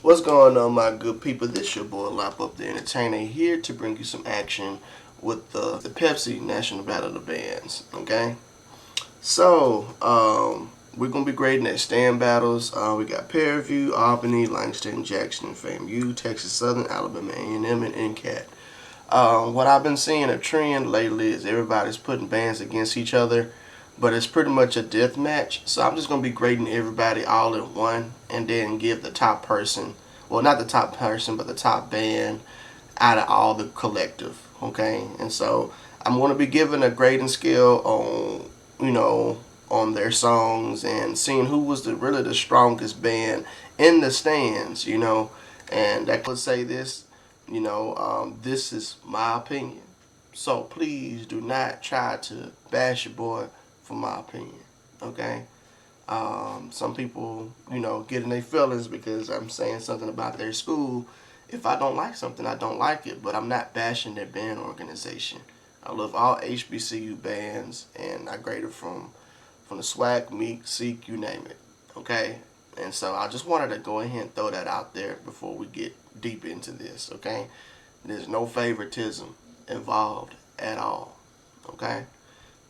What's going on, my good people? This your boy Lop Up the Entertainer here to bring you some action with the Pepsi National Battle of the Bands. Okay, so we're gonna be grading at stand battles. We got Fairview, Albany, Langston, Jackson, FAMU, Texas Southern, Alabama A&M, and NCAT. What I've been seeing a trend lately is everybody's putting bands against each other, but it's pretty much a death match. So I'm just going to be grading everybody all in one and then give the top person, well, not the top person, but the top band out of all the collective, okay? And so I'm going to be giving a grading scale on, on their songs and seeing who was really the strongest band in the stands, and I could say this, this is my opinion. So please do not try to bash your boy for my opinion, okay? Some people, get in their feelings because I'm saying something about their school. If I don't like something, I don't like it, but I'm not bashing their band organization. I love all HBCU bands, and I grade it from the SWAC, Meek, Seek, you name it, okay? And so I just wanted to go ahead and throw that out there before we get deep into this, okay? There's no favoritism involved at all, okay?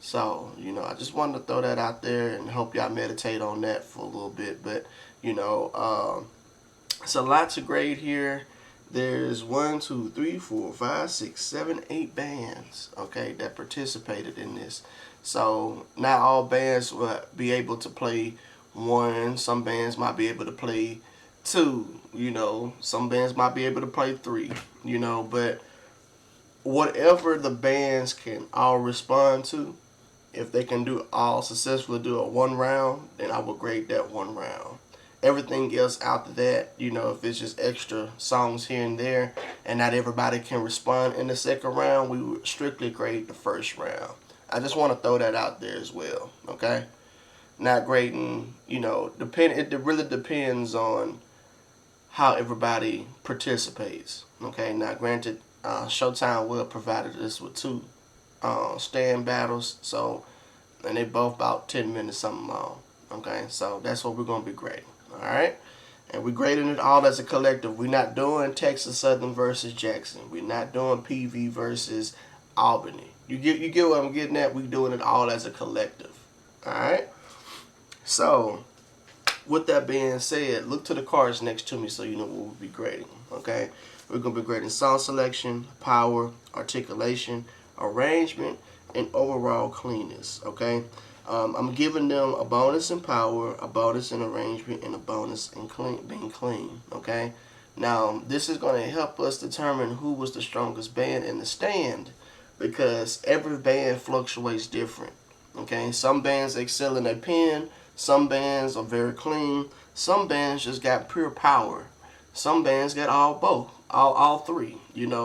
So, I just wanted to throw that out there and hope y'all meditate on that for a little bit. But, it's a lot to grade here. There's 1, 2, 3, 4, 5, 6, 7, 8 bands, okay, that participated in this. So, not all bands will be able to play 1. Some bands might be able to play 2, Some bands might be able to play 3, But whatever the bands can all respond to, if they can successfully do a 1 round, then I will grade that 1 round. Everything else after that, if it's just extra songs here and there and not everybody can respond in the second round, we would strictly grade the first round. I just want to throw that out there as well, okay? Not grading, it really depends on how everybody participates, okay? Now, granted, Showtime will provided us with 2 stand battles, and they both about 10 minutes something long, okay? So that's what we're going to be grading, all right? And we're grading it all as a collective. We're not doing Texas Southern versus Jackson. We're not doing PV versus Albany. You get what I'm getting at? We're doing it all as a collective, all right? So with that being said, look to the cards next to me so you know what we'll be grading, okay? We're going to be grading song selection, power, articulation, arrangement, and overall cleanness, okay? I'm giving them a bonus in power, a bonus in arrangement, and a bonus in being clean, okay? Now, this is going to help us determine who was the strongest band in the stand because every band fluctuates different, okay? Some bands excel in their pen, some bands are very clean, some bands just got pure power, some bands got all 3,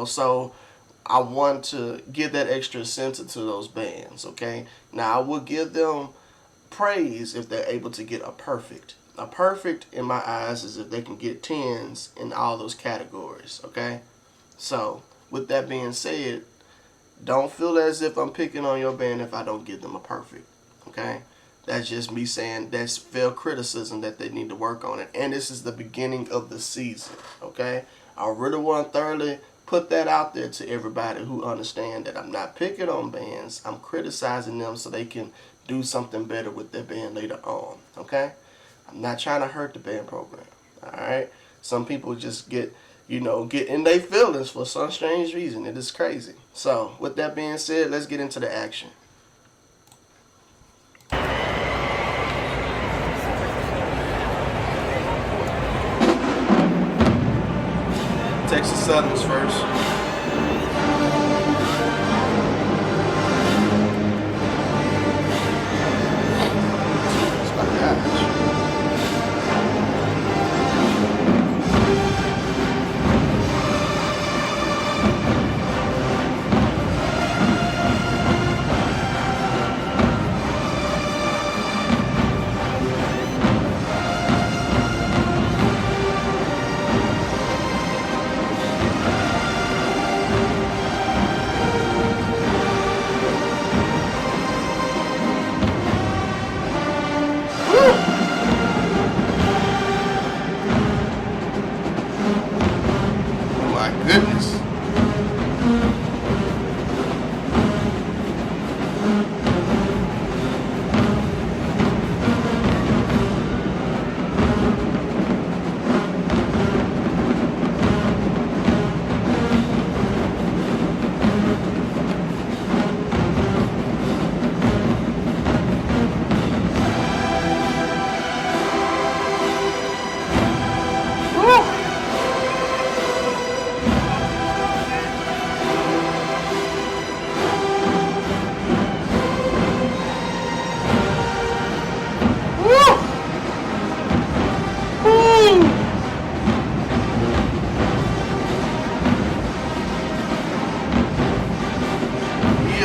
so I want to give that extra incentive to those bands, okay? Now, I will give them praise if they're able to get a perfect. A perfect, in my eyes, is if they can get 10s in all those categories, okay? So, with that being said, don't feel as if I'm picking on your band if I don't give them a perfect, okay? That's just me saying that's fair criticism that they need to work on it. And this is the beginning of the season, okay? I really want to thoroughly put that out there to everybody who understand that I'm not picking on bands. I'm criticizing them so they can do something better with their band later on, okay? I'm not trying to hurt the band program, all right? Some people just get in their feelings for some strange reason. It is crazy. So, with that being said, let's get into the action. Texas Southern's first.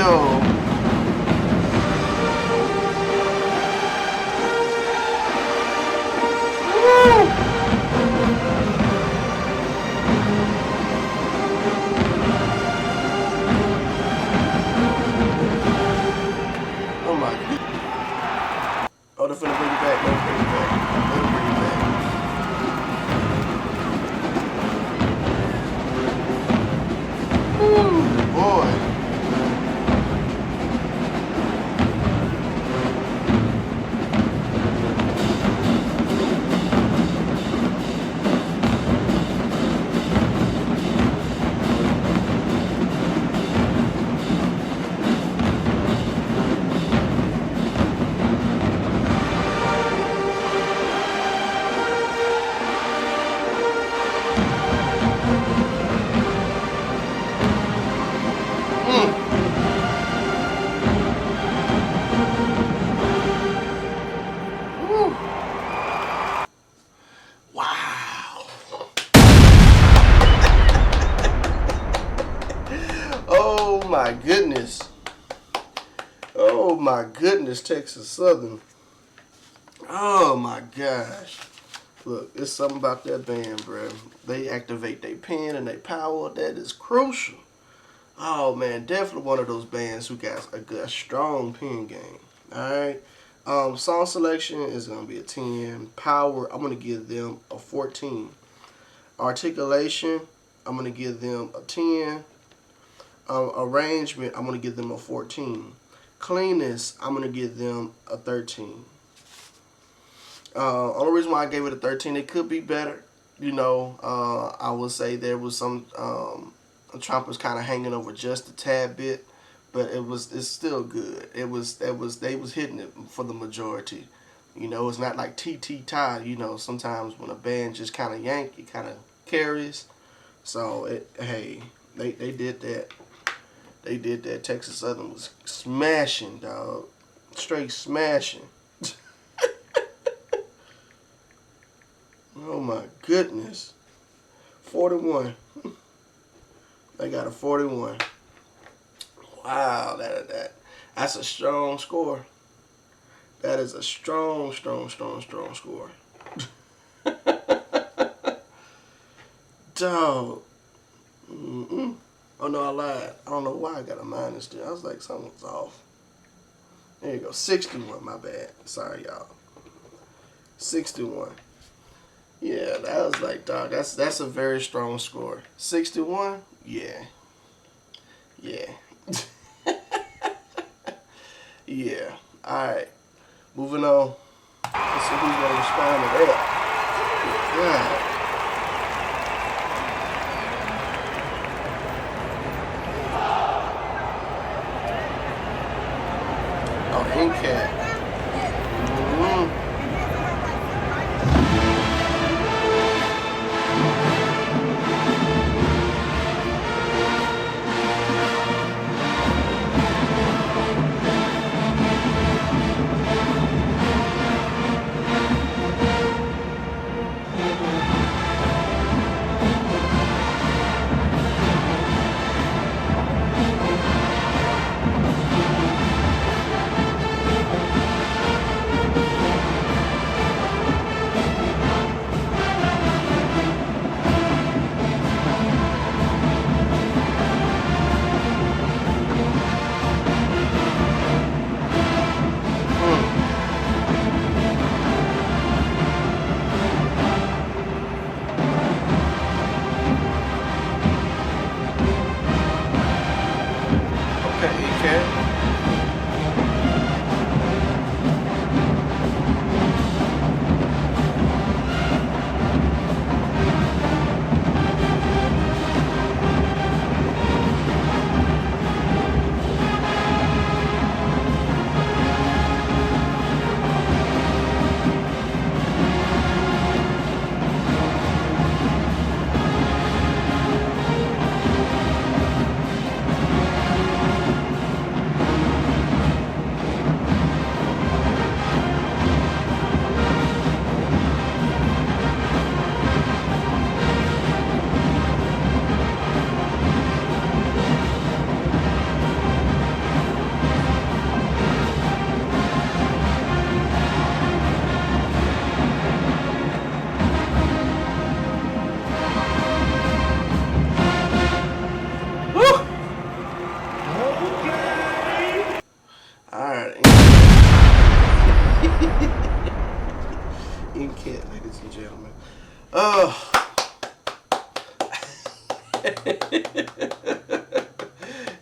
go. Oh my goodness. Oh, they're finna bring it back. Let them bring it back. Let them bring it back. Woo, boy. Woo. Wow. Oh my goodness. Oh my goodness, Texas Southern. Oh my gosh. Look, it's something about that band, bro. They activate their pen and their power. That is crucial. Oh man, definitely one of those bands who got a good, strong pen game. Alright. Song selection is gonna be a 10. Power, I'm gonna give them a 14. Articulation, I'm gonna give them a 10. Arrangement, I'm gonna give them a 14. Cleanness, I'm gonna give them a 13. Only reason why I gave it a 13, it could be better. You know, I would say there was some trumpets kind of hanging over just a tad bit, but it's still good. They was hitting it for the majority. You know, it's not like TT Todd. You know, sometimes when a band just kind of yank, it kind of carries. So hey, they did that. They did that. Texas Southern was smashing, dog. Straight smashing. Oh my goodness. 41. They got a 41. Wow, that's a strong score. That is a strong score. Dog. Oh no, I lied. I don't know why I got a minus there. I was like, something's off. There you go. 61, my bad. Sorry, y'all. 61. Yeah, that was like, dog, that's a very strong score. 61? Yeah. Yeah. Yeah. Alright. Moving on. Let's see who's gonna respond to that. Yeah. Oh, Inkcat. Oh.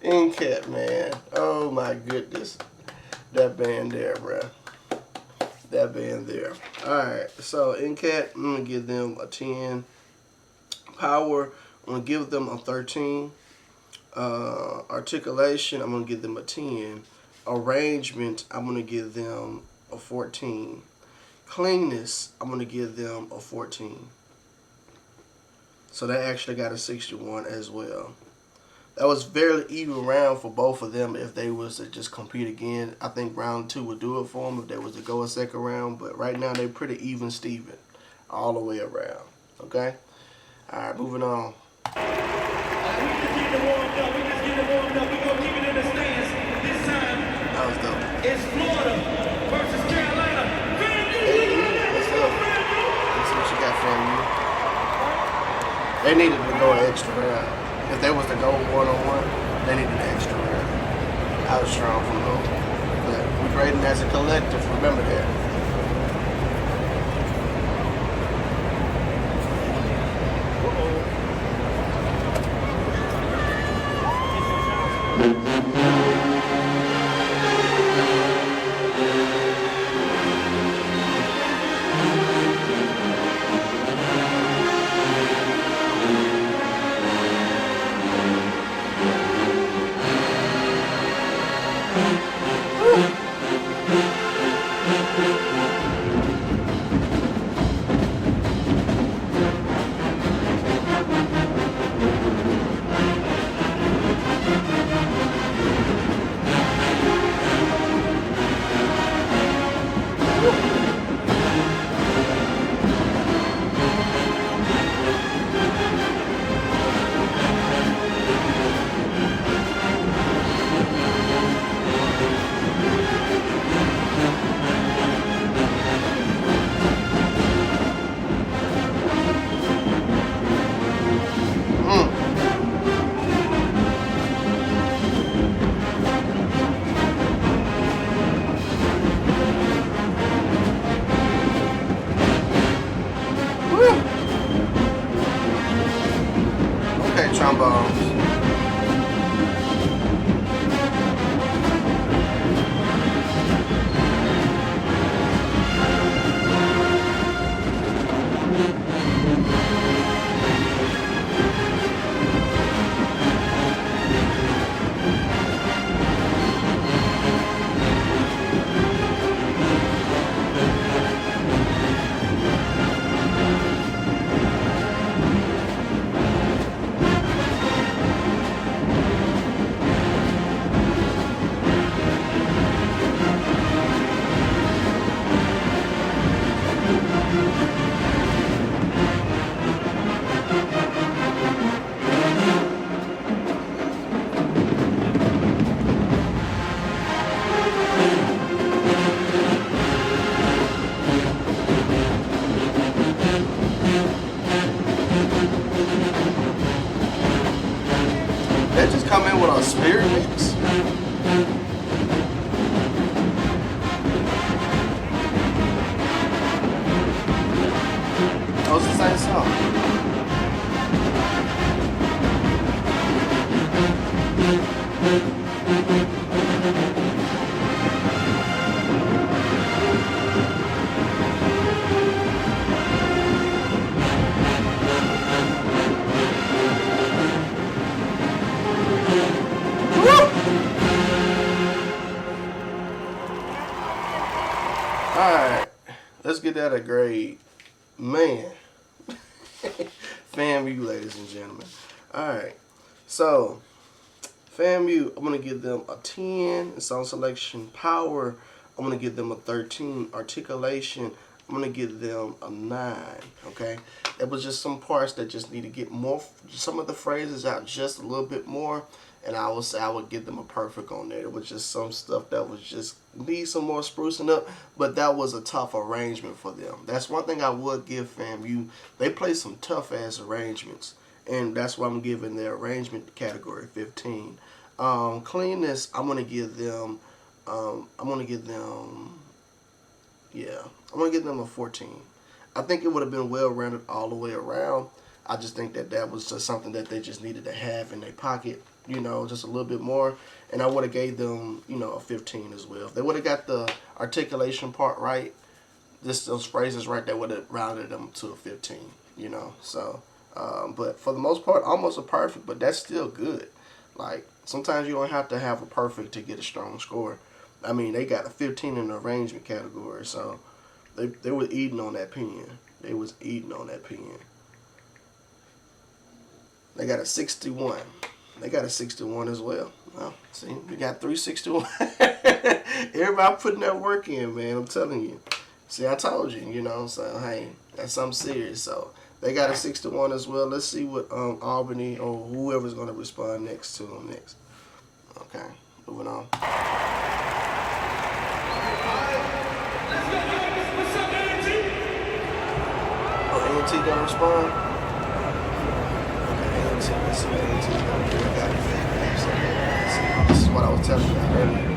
NCAT, man. Oh my goodness. That band there, bruh. That band there. Alright, so NCAT, I'm going to give them a 10. Power, I'm going to give them a 13. Articulation, I'm going to give them a 10. Arrangement, I'm going to give them a 14. Cleanness, I'm going to give them a 14. So they actually got a 61 as well. That was very even round for both of them if they was to just compete again. I think round 2 would do it for them if they was to go a second round. But right now they're pretty even Steven all the way around. Okay? All right, moving on. We just get the warmed up. We're going to keep it in the stands. This time, that was dope. It's Florida versus Carolina. Hey, what's up? Let's see what you got, FAMU. They needed to go an extra round. If they was to go one-on-one, they needed an extra round. I was strong from those. But we're grading as a collective. Remember that. Trombones. They just come in with a spirit mix. That was the same song. Alright, let's get that a grade. Man. FAMU, ladies and gentlemen. Alright, so FAMU, I'm going to give them a 10 in song selection. Power, I'm going to give them a 13. Articulation, I'm going to give them a 9. Okay, it was just some parts that just need to get more, some of the phrases out just a little bit more. And I would say I would give them a perfect on there. It was just some stuff that was just need some more sprucing up, but that was a tough arrangement for them. That's one thing I would give FAMU. They play some tough ass arrangements, and that's why I'm giving their arrangement category 15. Cleanness, I'm gonna give them. Yeah, I'm gonna give them a 14. I think it would have been well rounded all the way around. I just think that that was just something that they just needed to have in their pocket, just a little bit more. And I would have gave them, a 15 as well. If they would have got the articulation part right, those phrases right there would have rounded them to a 15. So, but for the most part, almost a perfect, but that's still good. Like, sometimes you don't have to have a perfect to get a strong score. I mean, they got a 15 in the arrangement category, so they were eating on that pen. They was eating on that pen. They got a 61. They got a 61 as well. Well, see, we got 361. Everybody putting that work in, man. I'm telling you. See, I told you, so, hey, that's something serious. So, they got a 61 as well. Let's see what Albany or whoever's going to respond next to them next. Okay, moving on. Let's go, guys. What's up, A&T? Oh, A&T going to respond? Okay, A&T. Let's see what A&T going to do. I got it. This is what I was telling you earlier.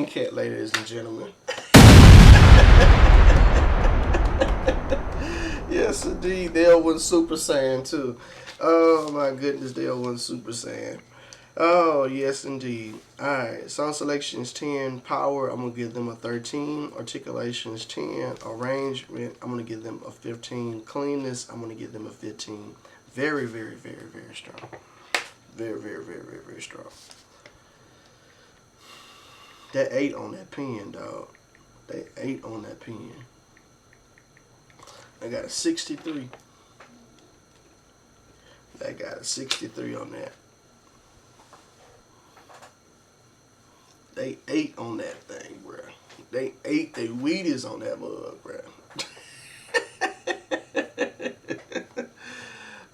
Cat, ladies and gentlemen. Yes, indeed. They went Super Saiyan too. Oh my goodness, they went Super Saiyan. Oh yes, indeed. All right. Song selection is 10. Power, I'm gonna give them a 13. Articulation is 10. Arrangement, I'm gonna give them a 15. Cleanness, I'm gonna give them a 15. Very, very, very, very strong. Very, very, very, very, very strong. That 8 on that pen, dog. That 8 on that pen. I got a 63. I got a 63 on that. They 8 on that thing, bruh. They 8, they Wheaties on that mug, bruh.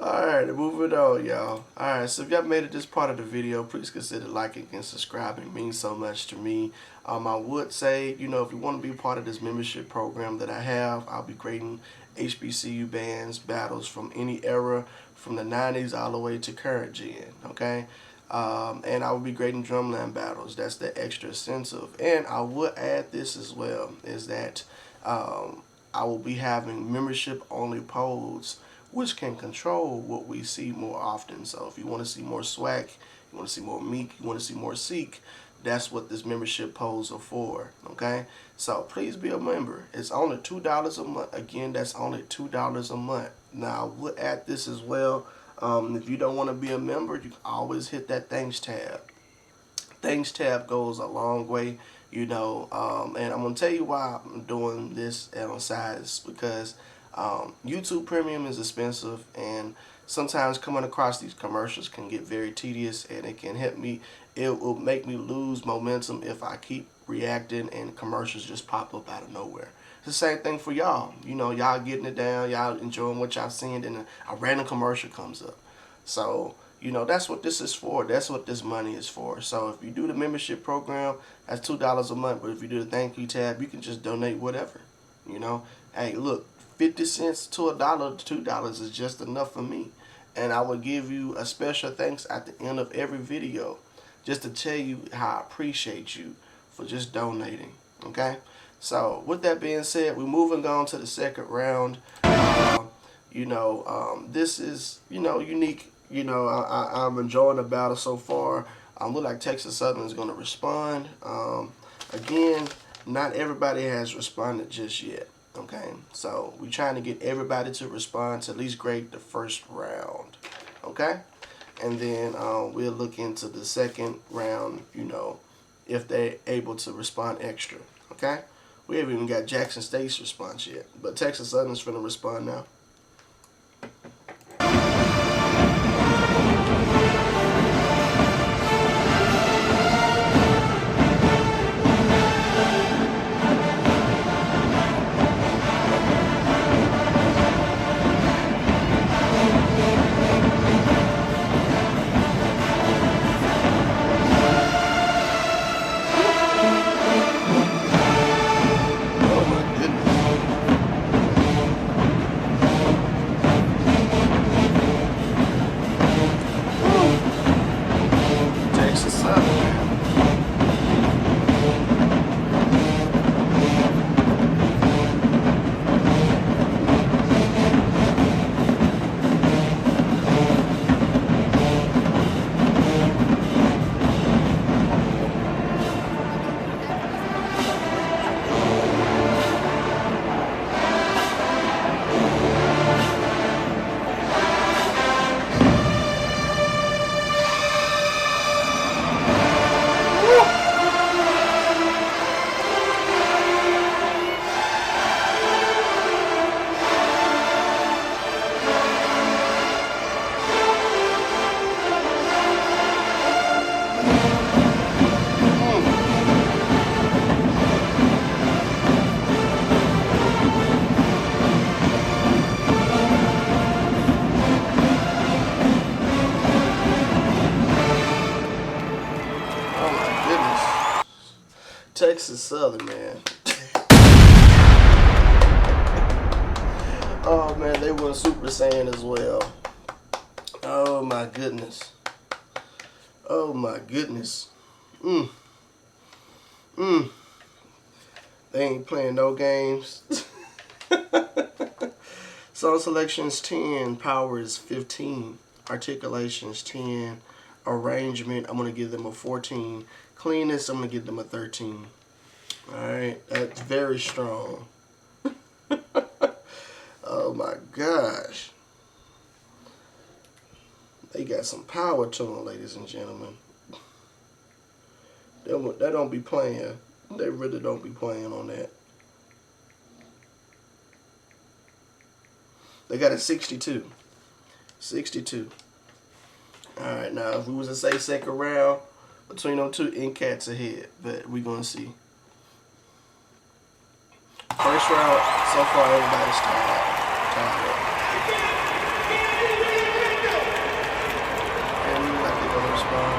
Alright, moving on, y'all. Alright, so if y'all made it this part of the video, please consider liking and subscribing. It means so much to me. I would say, if you want to be a part of this membership program that I have, I'll be grading HBCU bands battles from any era, from the 90s all the way to current gen, okay? And I will be grading drumline battles. That's the extra sensitive. And I would add this as well, is that I will be having membership-only polls, which can control what we see more often. So if you want to see more swag, you want to see more meek, you want to see more seek, that's what this membership polls are for, okay? So please be a member. It's only $2 a month. Again, that's only $2 a month. Now, I would add this as well. If you don't want to be a member, you can always hit that Thanks tab. Thanks tab goes a long way, and I'm going to tell you why I'm doing this on the side is because YouTube Premium is expensive, and sometimes coming across these commercials can get very tedious, and it can it will make me lose momentum if I keep reacting and commercials just pop up out of nowhere. It's the same thing for y'all. Y'all getting it down, y'all enjoying what y'all seeing, and a random commercial comes up. So, that's what this is for. That's what this money is for. So if you do the membership program, that's $2 a month. But if you do the thank you tab, you can just donate whatever. Hey, look, 50 cents to $1 to $2 is just enough for me. And I will give you a special thanks at the end of every video. just to tell you how I appreciate you for just donating. Okay, so with that being said, we're moving on to the second round. This is unique. I'm enjoying the battle so far. Look like Texas Southern is going to respond. Again, not everybody has responded just yet. Okay, so we're trying to get everybody to respond to at least grade the first round. Okay, and then we'll look into the second round. If they're able to respond extra. Okay, we haven't even got Jackson State's response yet, but Texas Southern's finna respond now. Texas Southern, man. Oh man, they were Super Saiyan as well. Oh my goodness. Oh my goodness. They ain't playing no games. Song selections 10, power is 15, articulations 10, arrangement I'm gonna give them a 14, cleanness I'm gonna give them a 13. All right, that's very strong. Oh my gosh, they got some power to them, ladies and gentlemen. They don't be playing. They really don't be playing on that. They got a 62. 62. Alright, now if we was to say second round, between them two, Cats ahead. But we gonna see. First round, so far everybody's tied up. And we like to go respond.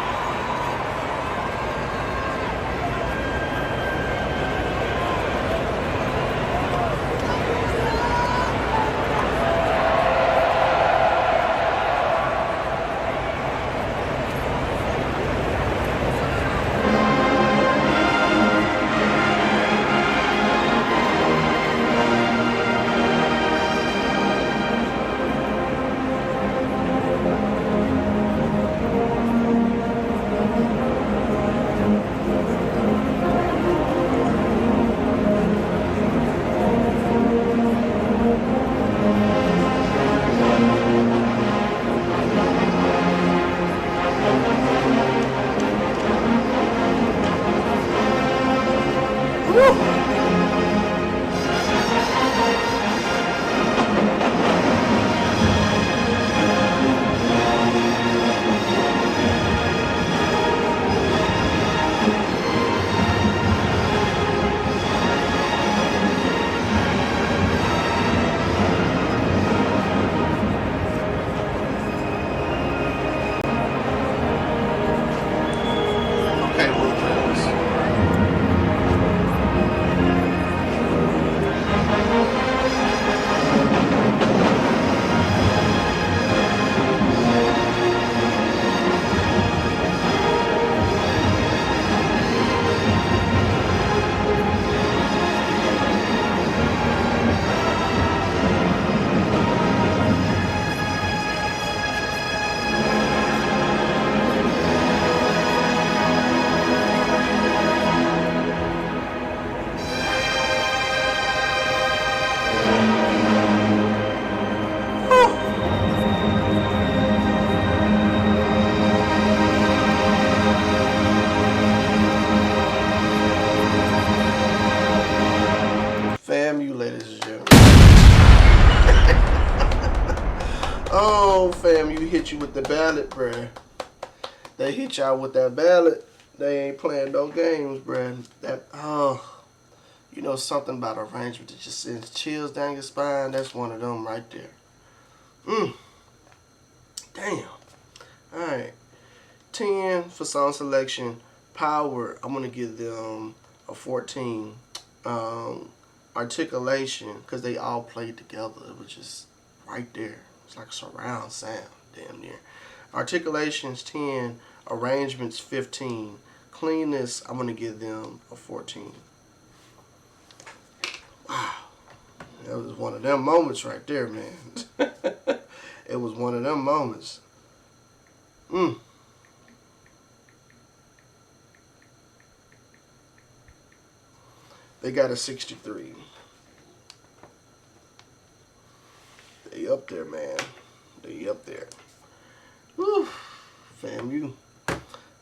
Oh, fam, you hit you with the ballot, bruh. They hit y'all with that ballot. They ain't playing no games, bruh. You know something about arrangement that just sends chills down your spine? That's one of them right there. Damn. Alright. 10 for song selection. Power, I'm going to give them a 14. Articulation, because they all played together. It was just right there. It's like a surround sound, damn near. Articulation's 10. Arrangements 15. Cleanness, I'm going to give them a 14. Wow. That was one of them moments right there, man. It was one of them moments. They got a 63. They up there, man. They up there. Whew. FAMU.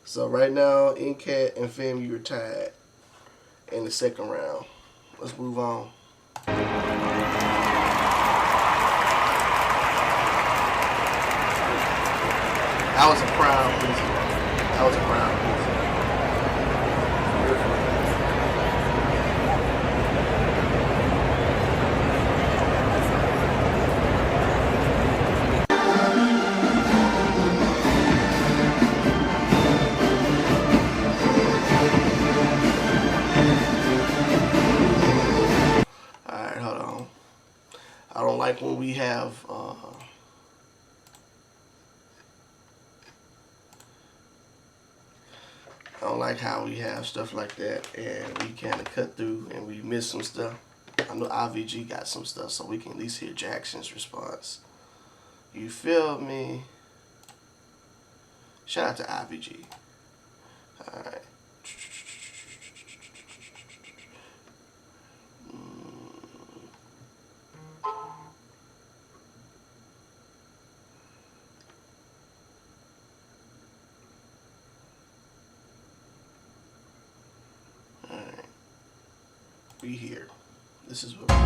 So right now, NCAT and FAMU are tied in the second round. Let's move on. That was a proud visit. That was a proud visit. Alright, hold on. I don't like when we have I don't like how we have stuff like that and we kind of cut through and we miss some stuff. I know IVG got some stuff, so we can at least hear Jackson's response. You feel me? Shout out to IVG. Alright. Alright. We here. This is what we got.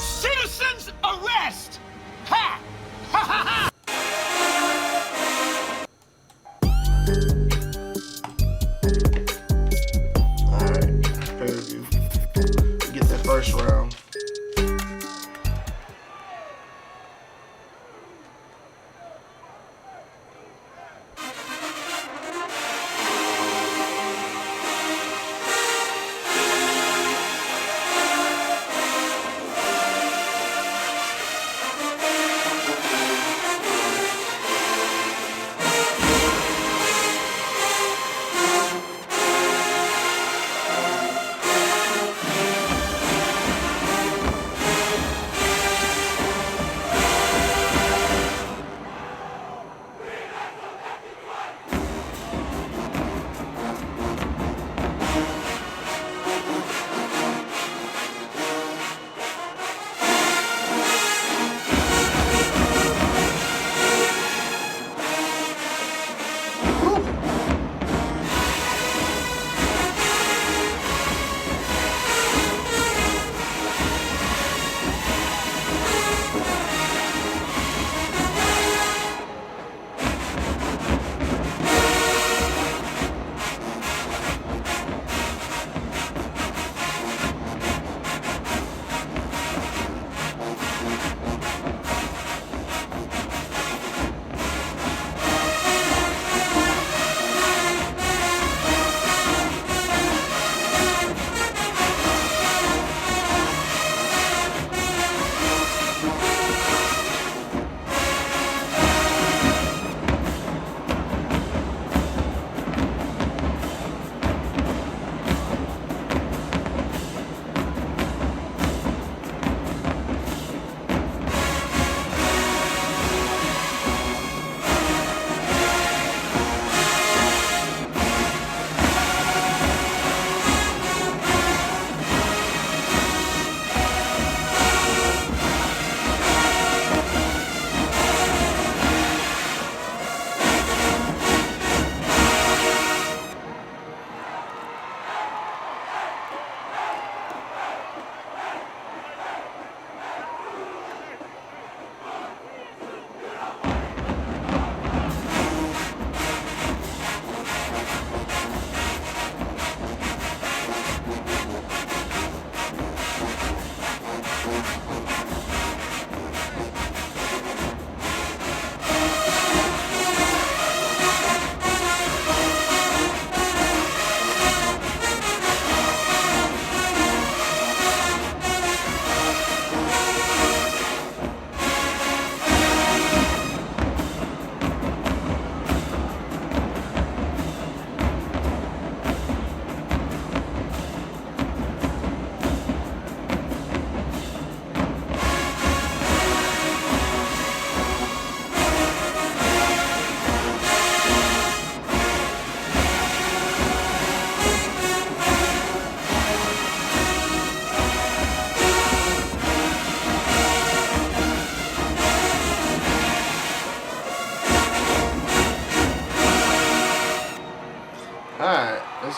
Citizens arrest! Ha! Ha ha ha! Alright. Prepare you. Get that first round.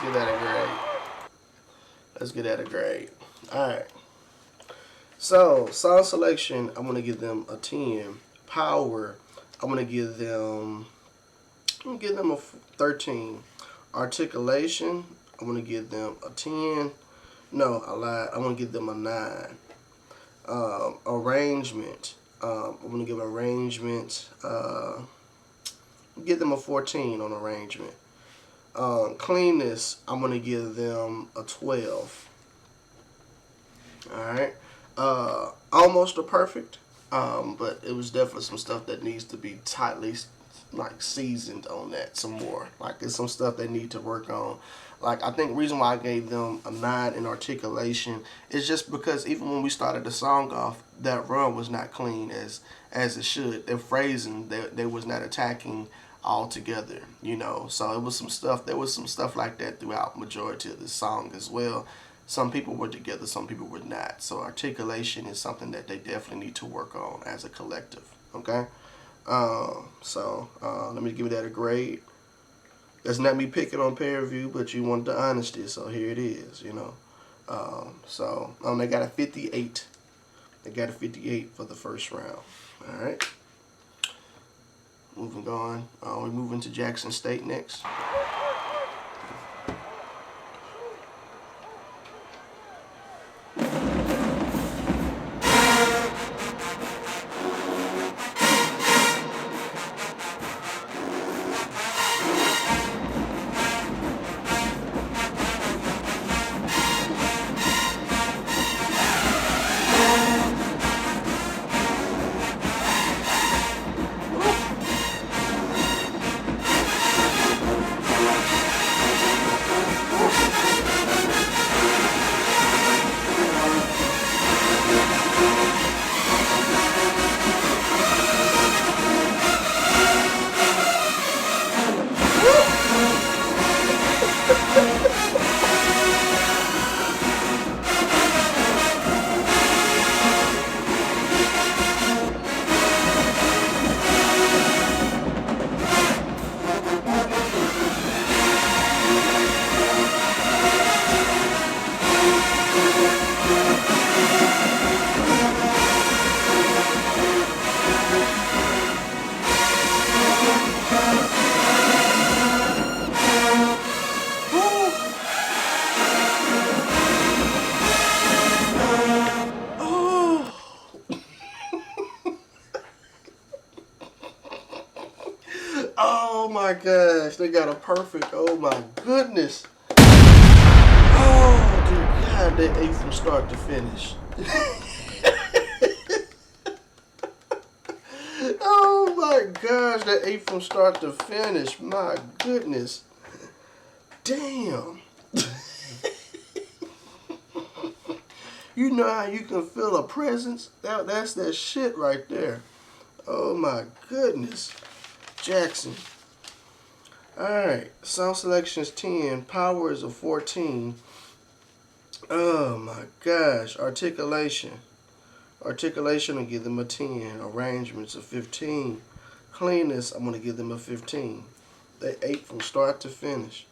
let's get that a grade. Let's get that a grade. All right. So song selection, I'm gonna give them a 10. Power, I'm gonna give them a 13. Articulation, I'm gonna give them a 10. No, I lied. I'm gonna give them a 9. Arrangement, I'm gonna give arrangement. Give them a 14 on arrangement. Cleanness, I'm gonna give them a 12. All right. Almost a perfect, but it was definitely some stuff that needs to be tightly like seasoned on that some more. Like it's some stuff they need to work on. Like I think the reason why I gave them a 9 in articulation is just because even when we started the song off, that run was not clean as it should. Their phrasing, they was not attacking all together, you know. So it was some stuff. There was some stuff like that throughout majority of the song as well. Some people were together, some people were not. So articulation is something that they definitely need to work on as a collective. Okay. Let me give that a grade. That's not me picking on peer review, but you want the honesty, so here it is, you know. They got a 58. They got a 58 for the first round. All right. Moving on. We're moving to Jackson State next. Oh my gosh, they got a perfect. Oh my goodness. Oh dear God, they ate from start to finish. Oh my gosh, they ate from start to finish. My goodness. Damn. You know how you can feel a presence? That's that shit right there. Oh my goodness. Jackson. Alright, song selection is 10. Power is a 14. Oh my gosh. Articulation. Articulation, I'll give them a 10. Arrangements, a 15. Cleanness, I'm going to give them a 15. They ate from start to finish.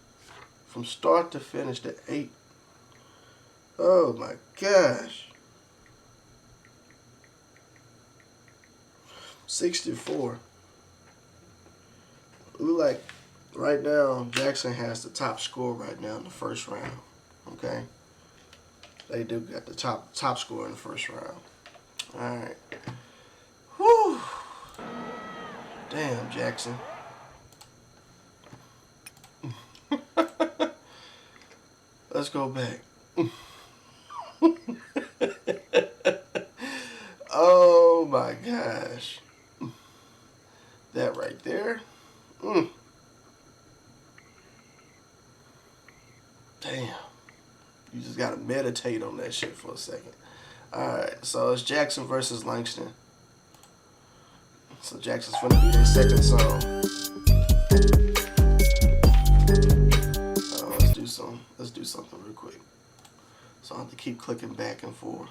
From start to finish, they ate. Oh my gosh. 64. Look like right now Jackson has the top score right now in the first round. Okay, they do got the top score in the first round. All right. Whew. Damn, Jackson. Let's go back. Oh my gosh. That right there. Damn. You just gotta meditate on that shit for a second. Alright, so it's Jackson versus Langston. So Jackson's gonna be their second song. Let's do something real quick. So I have to keep clicking back and forth.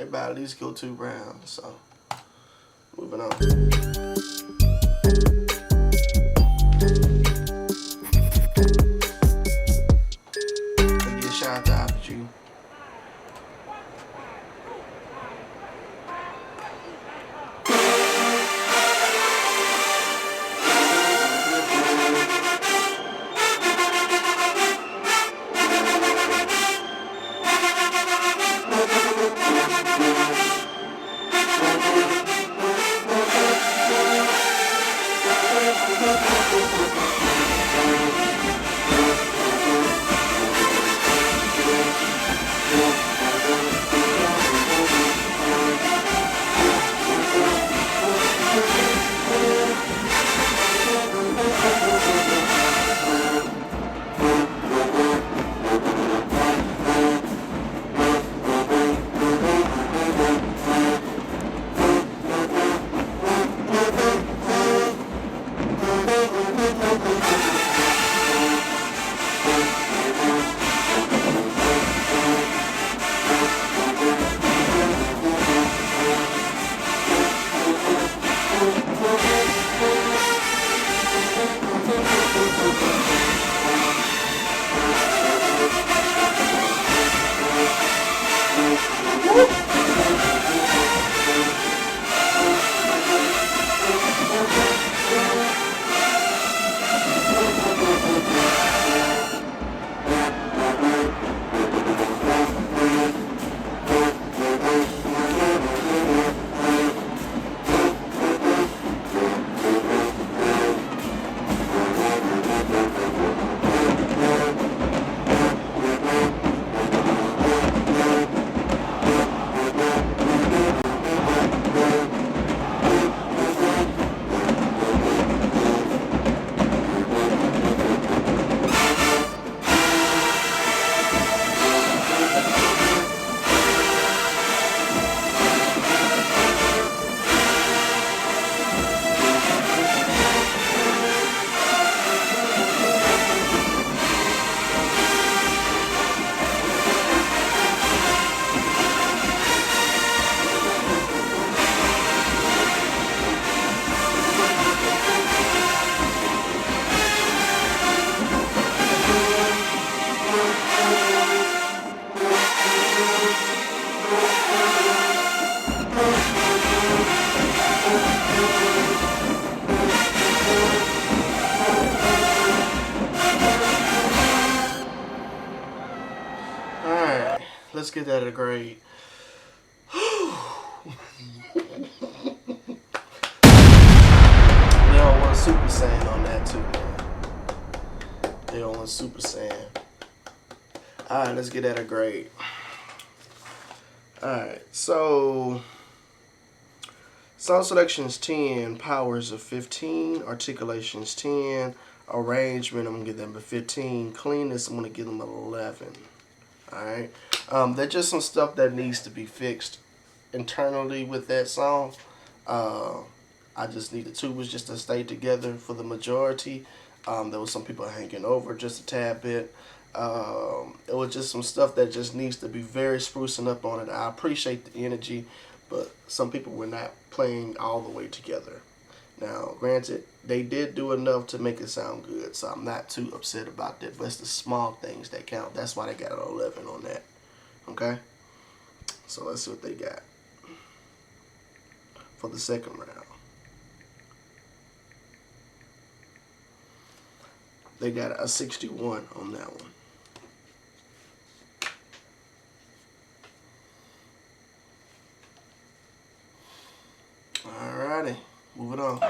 They better at least go 2 rounds. So, moving on. Let's get a shot out at you. Let's get that a grade. They don't want Super Saiyan on that too, man. They don't want Super Saiyan. Alright, let's get that a grade. Alright, so sound selection is 10, powers of 15, articulation is 10, arrangement, I'm gonna give them a 15, cleanness, I'm gonna give them an 11. Alright. There's just some stuff that needs to be fixed internally with that song. I just need the tubas just to stay together for the majority. There was some people hanging over just a tad bit. It was just some stuff that just needs to be very sprucing up on it. I appreciate the energy, but some people were not playing all the way together. Now, granted, they did do enough to make it sound good, so I'm not too upset about that, but it's the small things that count. That's why they got an 11 on that. Okay? So let's see what they got for the second round. They got a 61 on that one. Alrighty, moving on.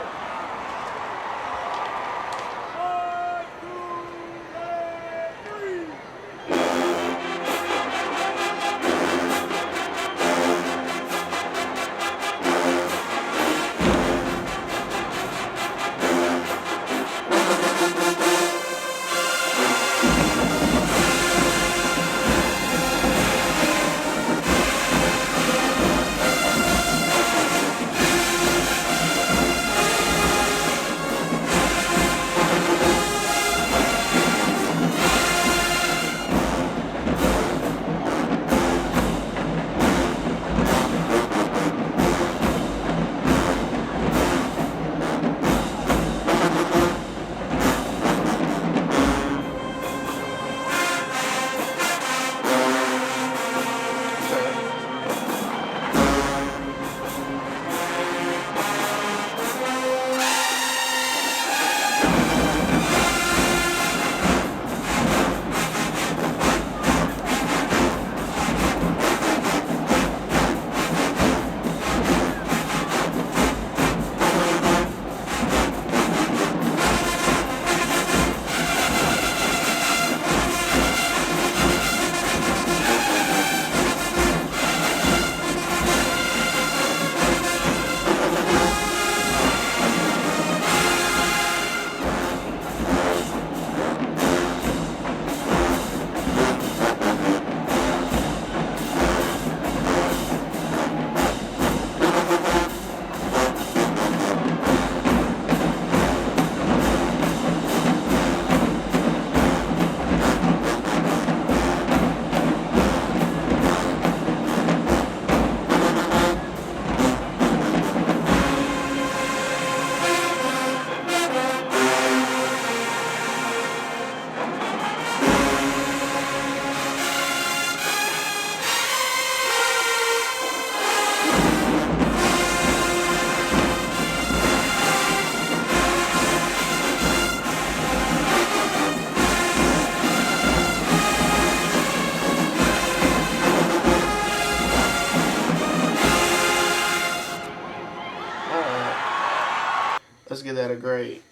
grade.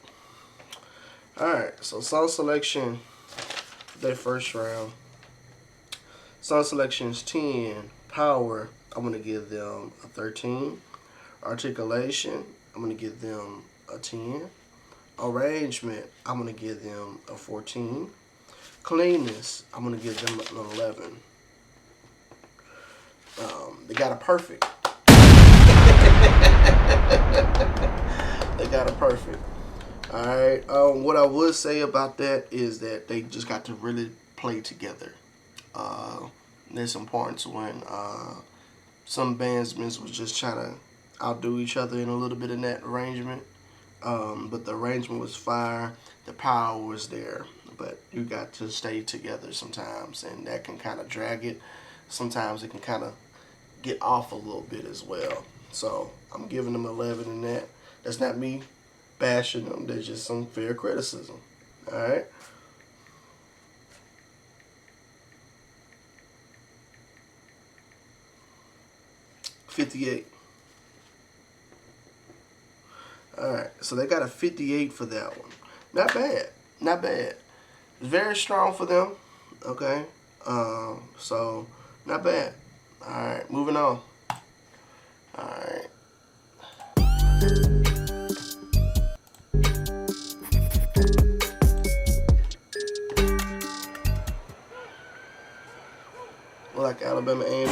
Alright, so song selection, their first round. Song selection is 10. Power, I'm going to give them a 13. Articulation, I'm going to give them a 10. Arrangement, I'm going to give them a 14. Cleanness, I'm going to give them an 11. They got a perfect. They got a perfect. Alright, what I would say about that is that they just got to really play together. It's important when some bandsmen was just trying to outdo each other in a little bit in that arrangement. But the arrangement was fire. The power was there. But you got to stay together sometimes, and that can kind of drag it. Sometimes it can kind of get off a little bit as well. So I'm giving them 11 in that. That's not me bashing them. There's just some fair criticism. All right. $58. Alright, so they got a 58 for that one. Not bad. Not bad. Very strong for them. Okay. So not bad. Alright, moving on. Alright. Like Alabama A&M.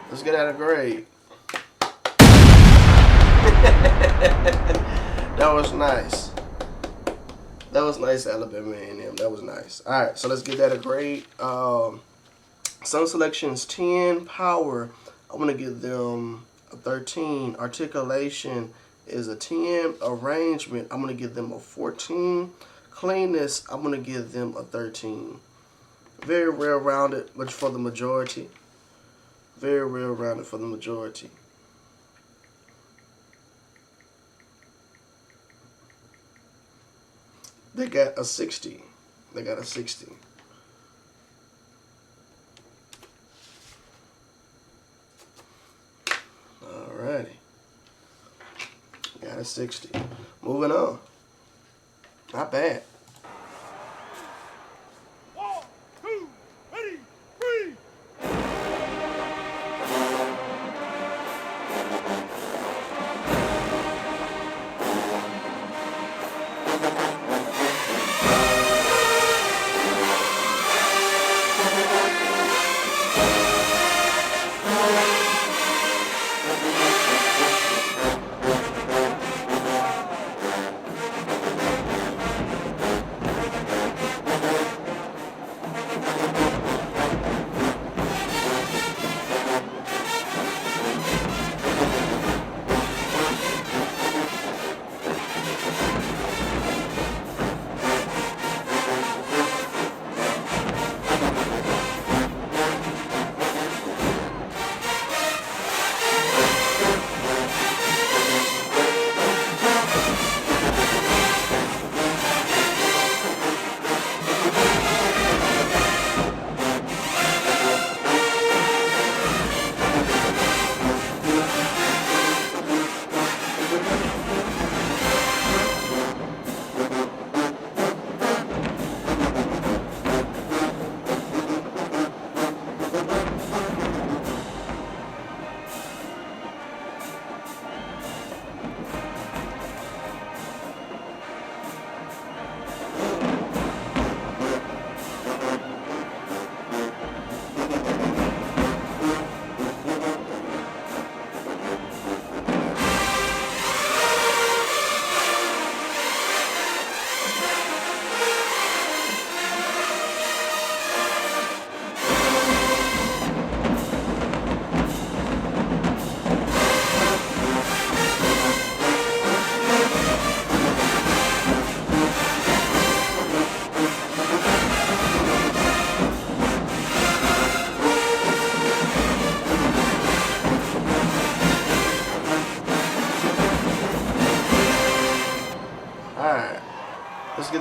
Let's get out a grade. That was nice. That was nice, Alabama A&M. That was nice. All right, so let's get that a grade. Song selection is 10. Power, I'm going to give them a 13. Articulation is a 10. Arrangement, I'm going to give them a 14. Cleanness, I'm going to give them a 13. Very well-rounded, but for the majority. Very well-rounded for the majority. They got a 60. They got a 60. Alrighty. Got a 60. Moving on. Not bad.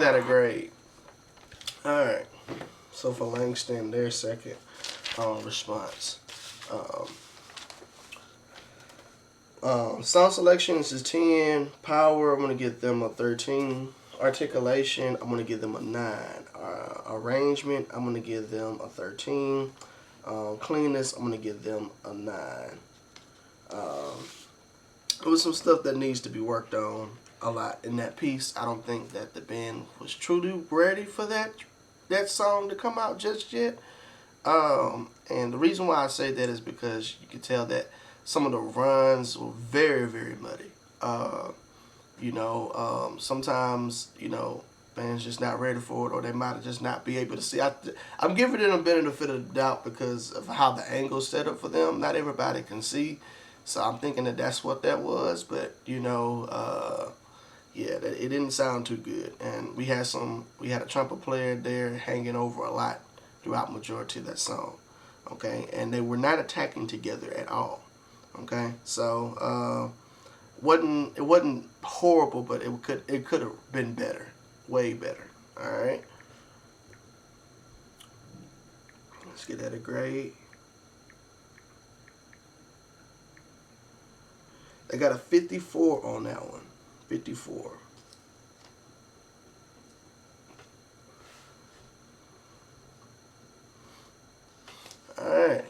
that a grade. Alright. So for Langston, their second response. Sound selection is 10. Power, I'm going to give them a 13. Articulation, I'm going to give them a 9. Arrangement, I'm going to give them a 13. Cleanness, I'm going to give them a 9. There was some stuff that needs to be worked on a lot in that piece. I don't think that the band was truly ready for that song to come out just yet. And the reason why I say that is because you can tell that some of the runs were very, very muddy. Sometimes, bands just not ready for it, or they might just not be able to see. I'm giving them a benefit of the doubt because of how the angle's set up for them. Not everybody can see. So I'm thinking that that's what that was. But, it didn't sound too good. And we had a trumpet player there hanging over a lot throughout majority of that song. Okay, and they were not attacking together at all. Okay, so it wasn't horrible, but it could have been better, way better. All right, let's get that a grade. They got a 54 on that one. 54. All right.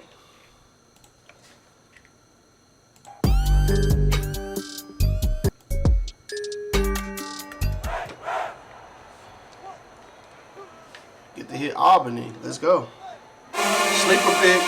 Get to hit Albany. Let's go. Sleeper pick.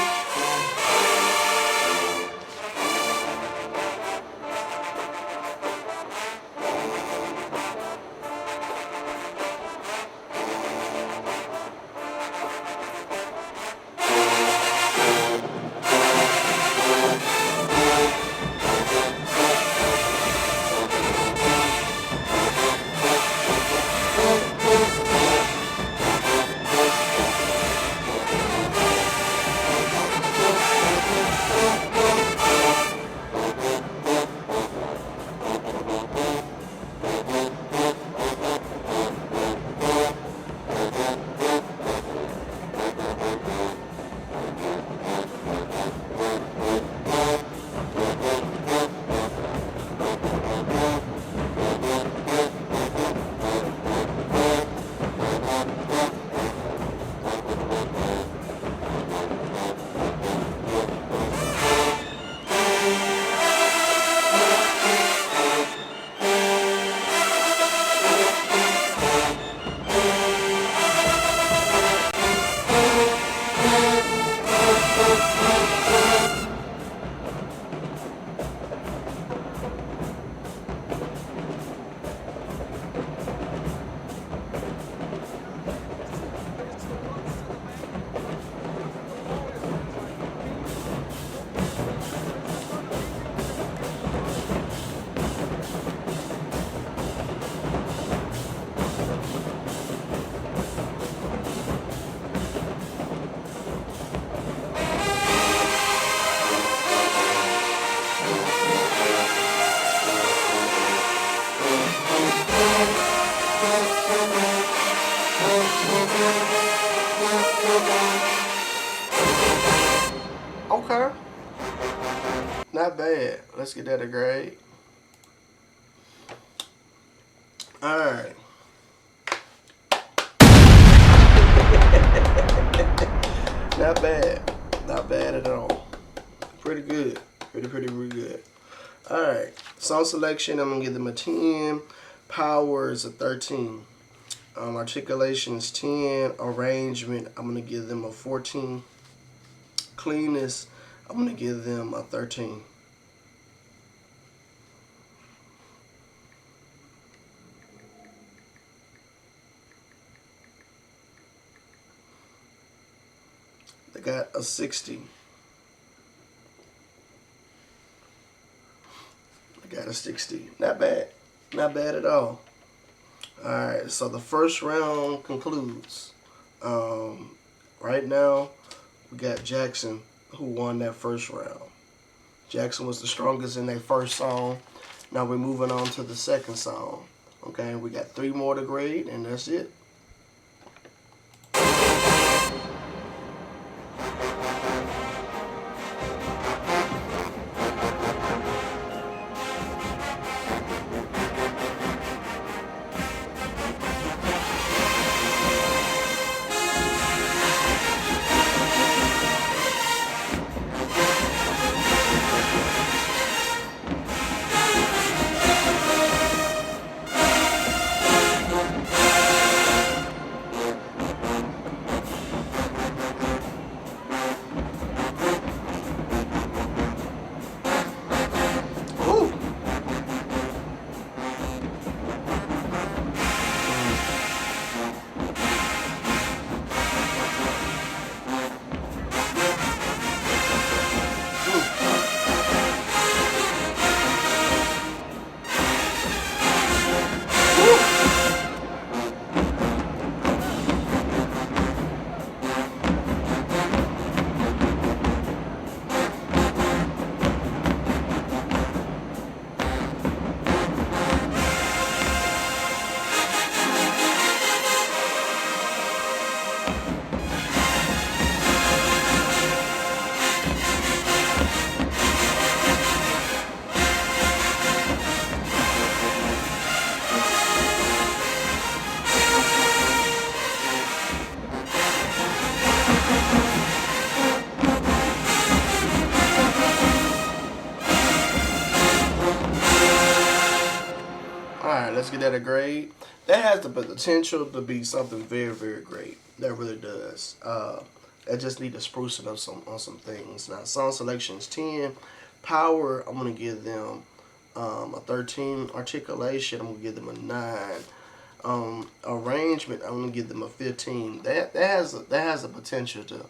Okay. Not bad. Let's get that a grade. Alright. Not bad. Not bad at all. Pretty good. Pretty good. Alright. Song selection, I'm going to give them a 10. Power is a 13. Articulation is 10. Arrangement, I'm going to give them a 14. Cleanness, I'm going to give them a 13. They got a 60. They got a 60. Not bad. Not bad at all. Alright, so the first round concludes. Right now, we got Jackson, who won that first round. Jackson was the strongest in their first song. Now we're moving on to the second song. Okay, we got 3 more to grade, and that's it. Ooh. Alright, let's get that a grade. That has the potential to be something very, very great. That really does. I just need to spruce it up on some things. Now, song selection is 10. Power, I'm going to give them a 13. Articulation, I'm going to give them a 9. Arrangement, I'm going to give them a 15. That has a potential to,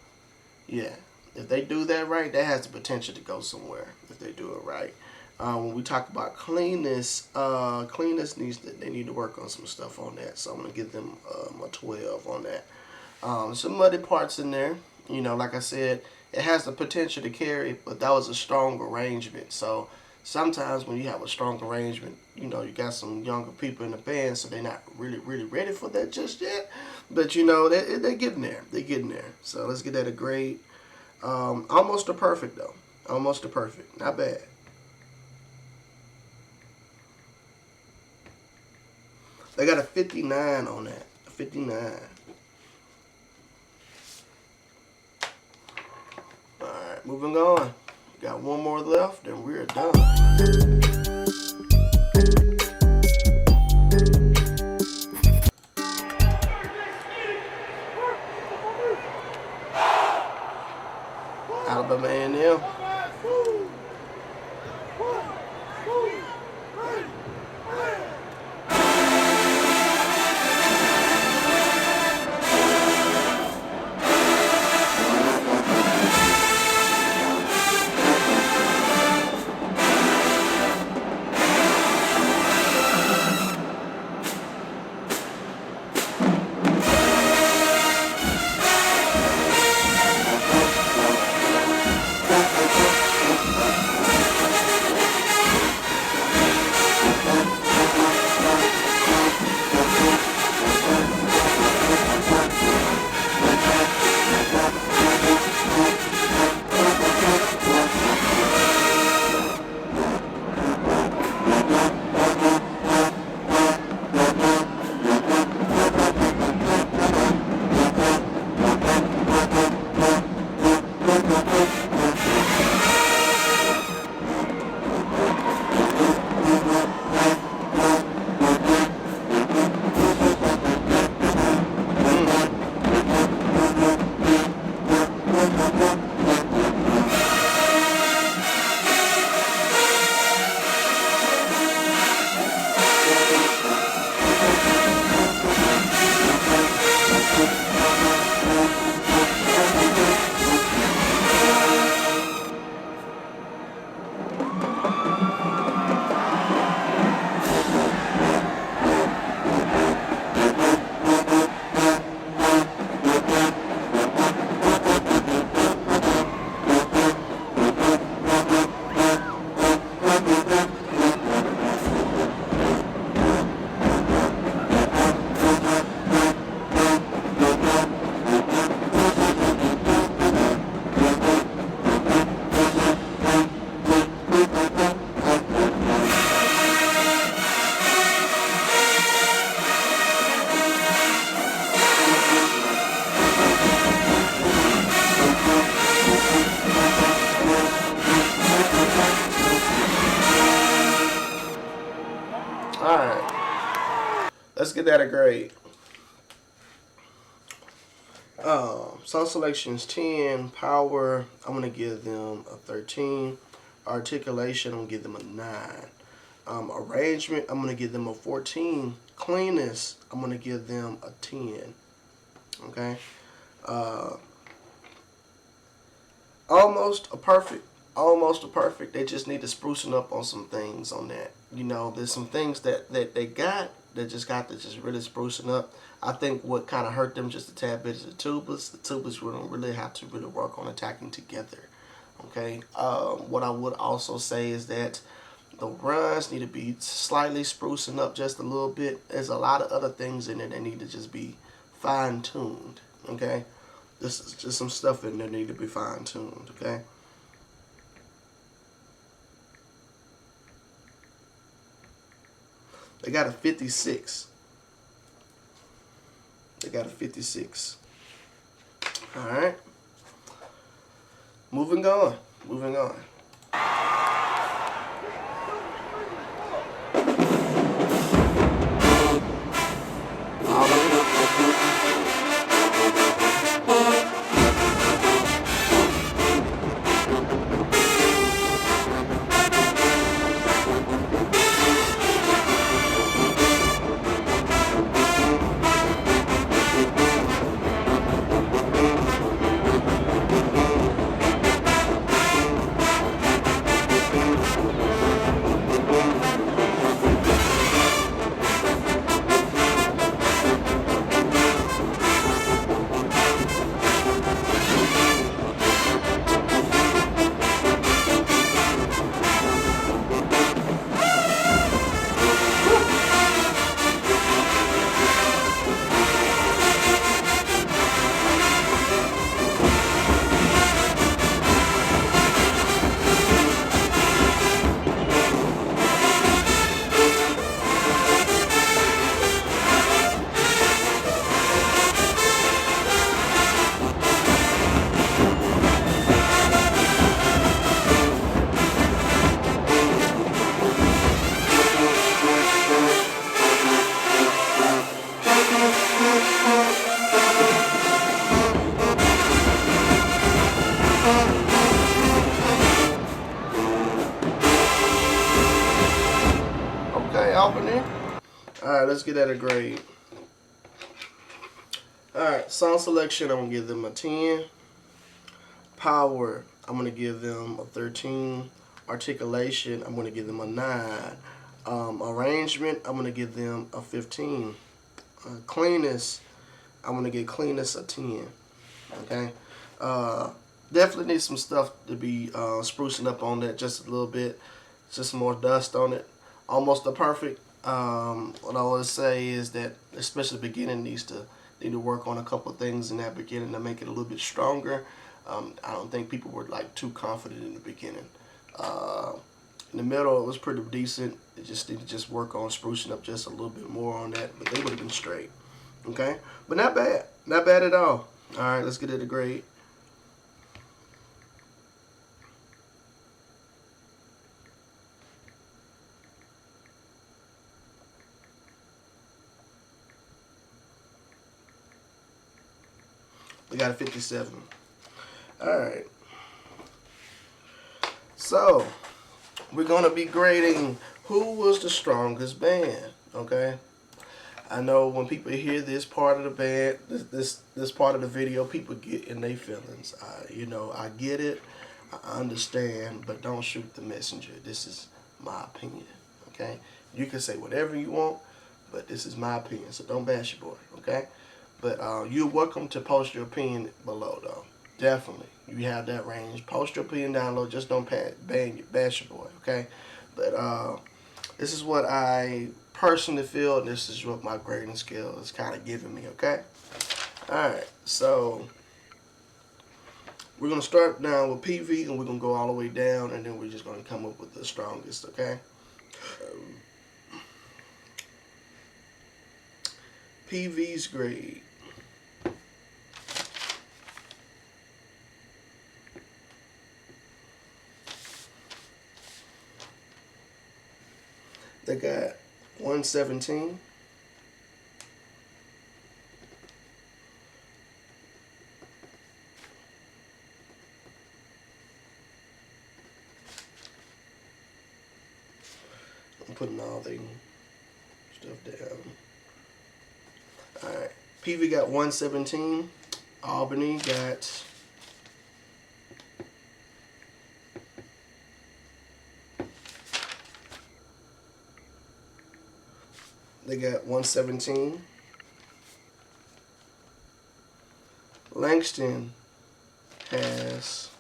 yeah. If they do that right, that has the potential to go somewhere if they do it right. When we talk about cleanness, they need to work on some stuff on that. So I'm gonna give them a 12 on that. Some muddy parts in there. You know, like I said, it has the potential to carry, but that was a strong arrangement. So sometimes when you have a strong arrangement, you know, you got some younger people in the band, so they're not really ready for that just yet. But you know, they're getting there. They're getting there. So let's get that a grade. Almost a perfect though. Almost a perfect. Not bad. They got a 59 on that. A 59. Alright, moving on. Got one more left, and we're done. Alabama A&M. that a grade. Song selection is 10. Power, I'm going to give them a 13. Articulation, I'm going to give them a 9. Arrangement, I'm going to give them a 14. Cleanness, I'm going to give them a 10. Okay? Almost a perfect. Almost a perfect. They just need to sprucing up on some things on that. You know, there's some things that they got that just got to just really sprucing up. I think what kind of hurt them just a tad bit is the tubas. The tubas don't really have to really work on attacking together. Okay. What I would also say is that the runs need to be slightly sprucing up just a little bit. There's a lot of other things in there that need to just be fine tuned. Okay. This is just some stuff in there that need to be fine tuned. Okay. They got a 56. They got a 56. All right. Moving on. Moving on. Okay, Albany. All right, let's get at a grade. All right, song selection, I'm going to give them a 10. Power, I'm going to give them a 13. Articulation, I'm going to give them a 9. Arrangement, I'm going to give them a 15. Cleanness, I'm going to give cleanness a 10. Okay? Definitely need some stuff to be sprucing up on that just a little bit. Just some more dust on it. Almost a perfect. What I would say is that, especially the beginning, need to work on a couple of things in that beginning to make it a little bit stronger. I don't think people were like too confident in the beginning. In the middle, it was pretty decent. They just need to just work on sprucing up just a little bit more on that, but they would have been straight. Okay, but not bad, not bad at all. All right, let's get it a grade. We got a 57. All right. So, we're going to be grading who was the strongest band, okay? I know when people hear this part of the band, this part of the video, people get in their feelings. I get it. I understand, but don't shoot the messenger. This is my opinion, okay? You can say whatever you want, but this is my opinion, so don't bash your boy, okay? But you're welcome to post your opinion below, though. Definitely. You have that range. Post your opinion down low. Just don't bash your boy, okay? But this is what I personally feel, and this is what my grading scale is kind of giving me, okay? Alright, so we're going to start down with PV, and we're going to go all the way down, and then we're just going to come up with the strongest, okay? PV's grade. They got 117. putting all the stuff down. Alright. PV got 117. Albany got they got 117. Langston has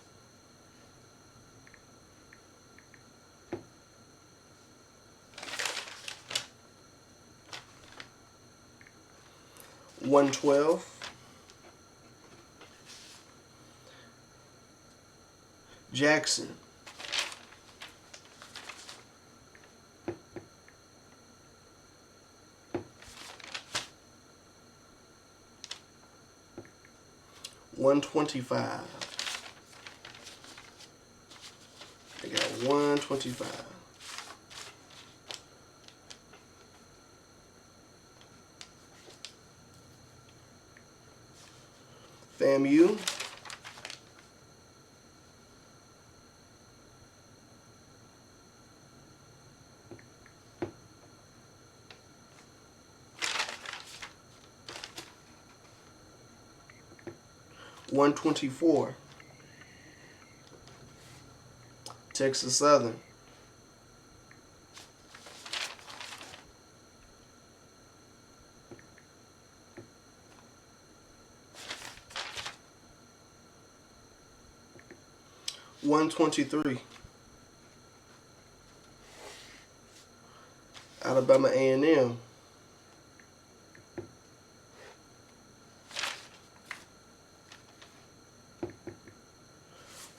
112. Jackson 125. They got 125. FAMU 124. Texas Southern 123. Alabama A&M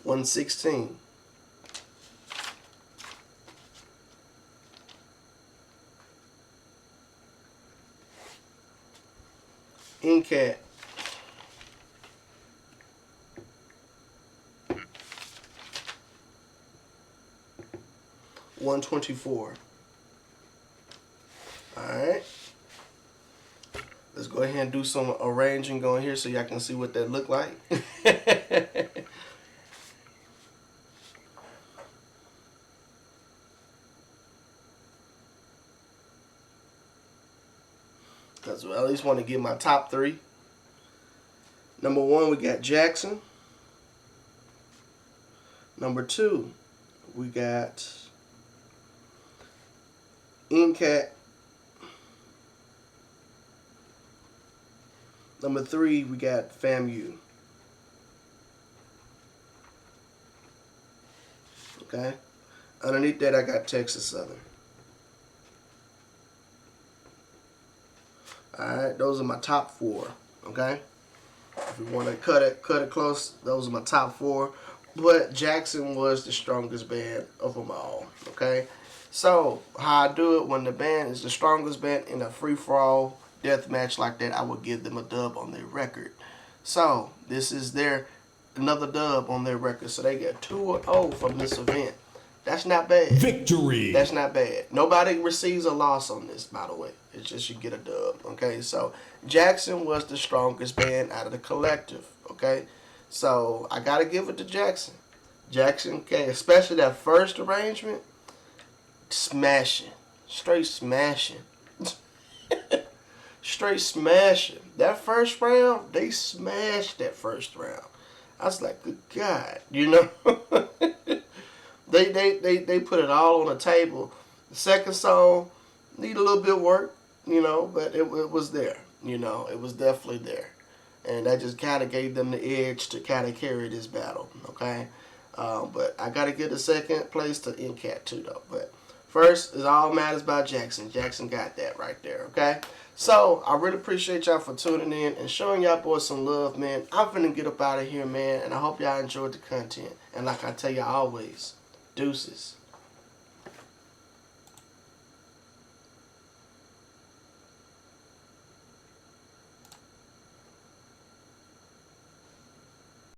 116. NCAT 124. Alright. Let's go ahead and do some arranging going here so y'all can see what that look like. Because I at least want to get my top three. Number 1, we got Jackson. Number 2, we got NCAT. Number 3, we got FAMU. Okay. Underneath that, I got Texas Southern. Alright, those are my top 4. Okay. If we want to cut it close, those are my top 4. But Jackson was the strongest band of them all. Okay. So how I do it when the band is the strongest band in a free-for-all death match like that, I would give them a dub on their record. So this is their another dub on their record. So they get 2-0 from this event. That's not bad. Victory. That's not bad. Nobody receives a loss on this, by the way. It's just you get a dub. Okay, so Jackson was the strongest band out of the collective. Okay, so I gotta give it to Jackson. Jackson, okay, especially that first arrangement, smashing, straight smashing. Straight smashing. That first round, they smashed that first round. I was like, good God, you know. They put it all on the table. The second song need a little bit of work, you know, but it was there. You know, it was definitely there. And that just kind of gave them the edge to kind of carry this battle, okay? But I got to give the second place to NCAT too, though. But first, it all matters about Jackson. Jackson got that right there, okay? So, I really appreciate y'all for tuning in and showing y'all boys some love, man. I'm finna get up out of here, man, and I hope y'all enjoyed the content. And like I tell y'all always, deuces.